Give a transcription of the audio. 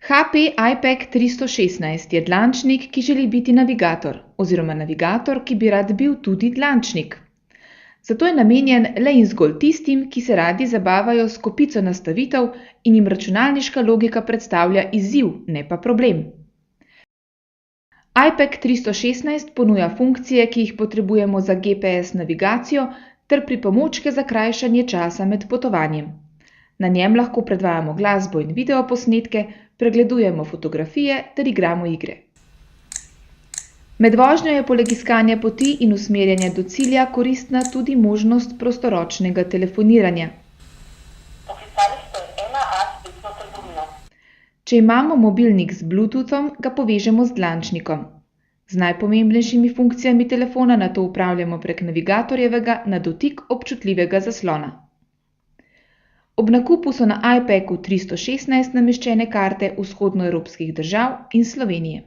HP iPack 316 je dlančnik, ki želi biti navigator, oziroma navigator, ki bi rad bil tudi dlančnik. Zato je namenjen le in zgolj tistim, ki se radi zabavajo s kopico nastavitev in jim računalniška logika predstavlja izziv, ne pa problem. iPack 316 ponuja funkcije, ki jih potrebujemo za GPS navigacijo ter pripomočke za krajšanje časa med potovanjem. Na njem lahko predvajamo glasbo in videoposnetke, pregledujemo fotografije ter igramo igre. Med vožnjo je poleg iskanja poti in usmerjanja do cilja koristna tudi možnost prostoročnega telefoniranja. Če imamo mobilnik z Bluetoothom, ga povežemo z dlančnikom. Z najpomembnejšimi funkcijami telefona nato upravljamo prek navigatorjevega na dotik občutljivega zaslona. Ob nakupu so na iPacku 316 nameščene karte vzhodnoevropskih držav in Slovenije.